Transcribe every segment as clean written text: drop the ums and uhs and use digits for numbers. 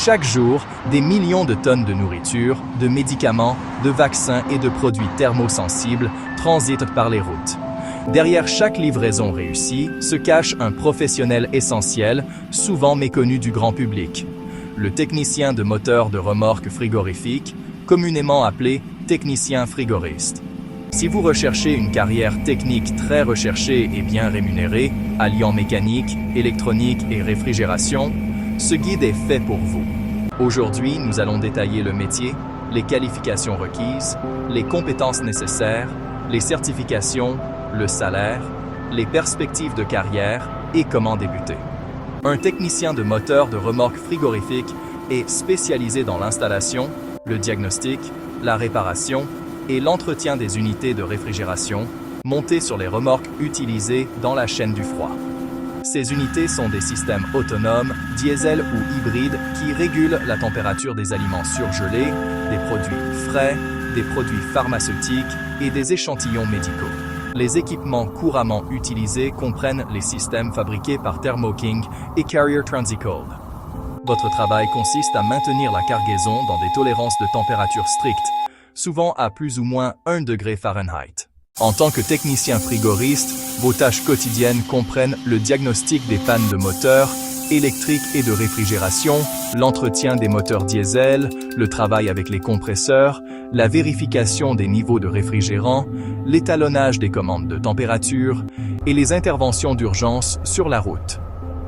Chaque jour, des millions de tonnes de nourriture, de médicaments, de vaccins et de produits thermosensibles transitent par les routes. Derrière chaque livraison réussie se cache un professionnel essentiel, souvent méconnu du grand public. Le technicien de moteur de remorque frigorifique, communément appelé technicien frigoriste. Si vous recherchez une carrière technique très recherchée et bien rémunérée, alliant mécanique, électronique et réfrigération, ce guide est fait pour vous. Aujourd'hui, nous allons détailler le métier, les qualifications requises, les compétences nécessaires, les certifications, le salaire, les perspectives de carrière et comment débuter. Un technicien de moteur de remorque frigorifique est spécialisé dans l'installation, le diagnostic, la réparation et l'entretien des unités de réfrigération montées sur les remorques utilisées dans la chaîne du froid. Ces unités sont des systèmes autonomes, diesel ou hybrides qui régulent la température des aliments surgelés, des produits frais, des produits pharmaceutiques et des échantillons médicaux. Les équipements couramment utilisés comprennent les systèmes fabriqués par Thermo King et Carrier Transicold. Votre travail consiste à maintenir la cargaison dans des tolérances de température strictes, souvent à plus ou moins 1 degré Fahrenheit. En tant que technicien frigoriste, vos tâches quotidiennes comprennent le diagnostic des pannes de moteurs, électriques et de réfrigération, l'entretien des moteurs diesel, le travail avec les compresseurs, la vérification des niveaux de réfrigérant, l'étalonnage des commandes de température et les interventions d'urgence sur la route.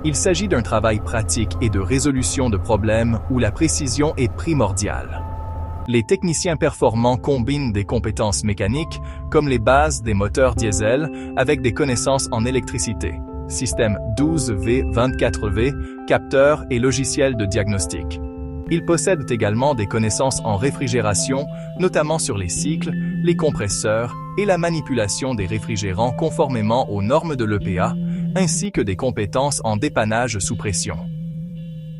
Il s'agit d'un travail pratique et de résolution de problèmes où la précision est primordiale. Les techniciens performants combinent des compétences mécaniques, comme les bases des moteurs diesel, avec des connaissances en électricité, système 12V, 24V, capteurs et logiciels de diagnostic. Ils possèdent également des connaissances en réfrigération, notamment sur les cycles, les compresseurs et la manipulation des réfrigérants conformément aux normes de l'EPA, ainsi que des compétences en dépannage sous pression.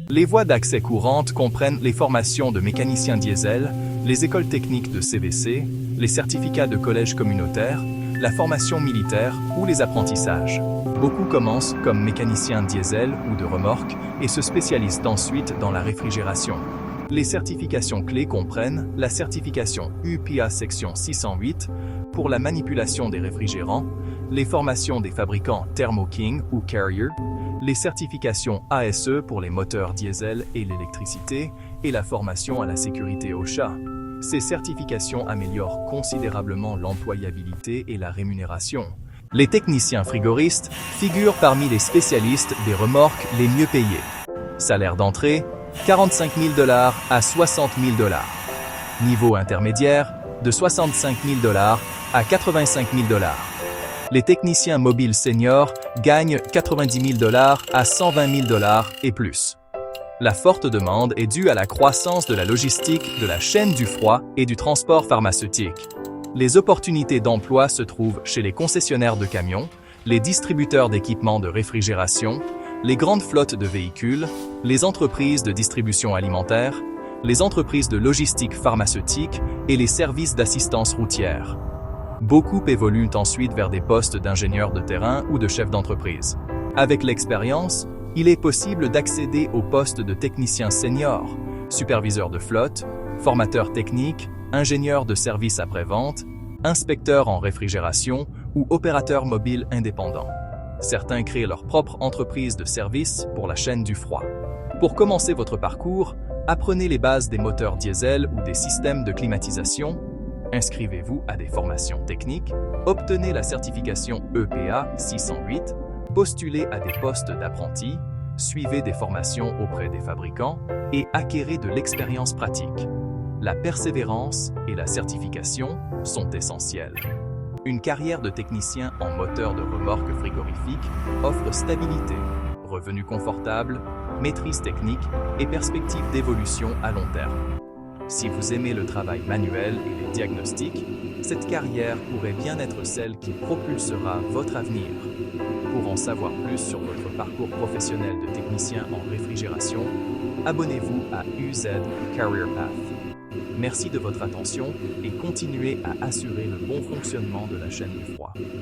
Les voies d'accès courantes comprennent les formations de mécaniciens diesel, les écoles techniques de CVC, les certificats de collège communautaire, la formation militaire ou les apprentissages. Beaucoup commencent comme mécaniciens diesel ou de remorque et se spécialisent ensuite dans la réfrigération. Les certifications clés comprennent la certification UPA section 608 pour la manipulation des réfrigérants, les formations des fabricants Thermo King ou Carrier, les certifications ASE pour les moteurs diesel et l'électricité, et la formation à la sécurité OSHA. Ces certifications améliorent considérablement l'employabilité et la rémunération. Les techniciens frigoristes figurent parmi les spécialistes des remorques les mieux payés. Salaire d'entrée, 45 000 $ à 60 000 $. Niveau intermédiaire, de 65 000 $ à 85 000 $. Les techniciens mobiles seniors gagnent 90 000 $ à 120 000 $ et plus. La forte demande est due à la croissance de la logistique, de la chaîne du froid et du transport pharmaceutique. Les opportunités d'emploi se trouvent chez les concessionnaires de camions, les distributeurs d'équipements de réfrigération, les grandes flottes de véhicules, les entreprises de distribution alimentaire, les entreprises de logistique pharmaceutique et les services d'assistance routière. Beaucoup évoluent ensuite vers des postes d'ingénieurs de terrain ou de chefs d'entreprise. Avec l'expérience, il est possible d'accéder au poste de technicien senior, superviseur de flotte, formateur technique, ingénieur de service après-vente, inspecteur en réfrigération ou opérateur mobile indépendant. Certains créent leur propre entreprise de service pour la chaîne du froid. Pour commencer votre parcours, apprenez les bases des moteurs diesel ou des systèmes de climatisation. Inscrivez-vous à des formations techniques, obtenez la certification EPA 608, postulez à des postes d'apprentis, suivez des formations auprès des fabricants et acquérez de l'expérience pratique. La persévérance et la certification sont essentielles. Une carrière de technicien en moteur de remorque frigorifique offre stabilité, revenus confortables, maîtrise technique et perspective d'évolution à long terme. Si vous aimez le travail manuel et les diagnostics, cette carrière pourrait bien être celle qui propulsera votre avenir. Pour en savoir plus sur votre parcours professionnel de technicien en réfrigération, abonnez-vous à UZ Career Path. Merci de votre attention et continuez à assurer le bon fonctionnement de la chaîne du froid.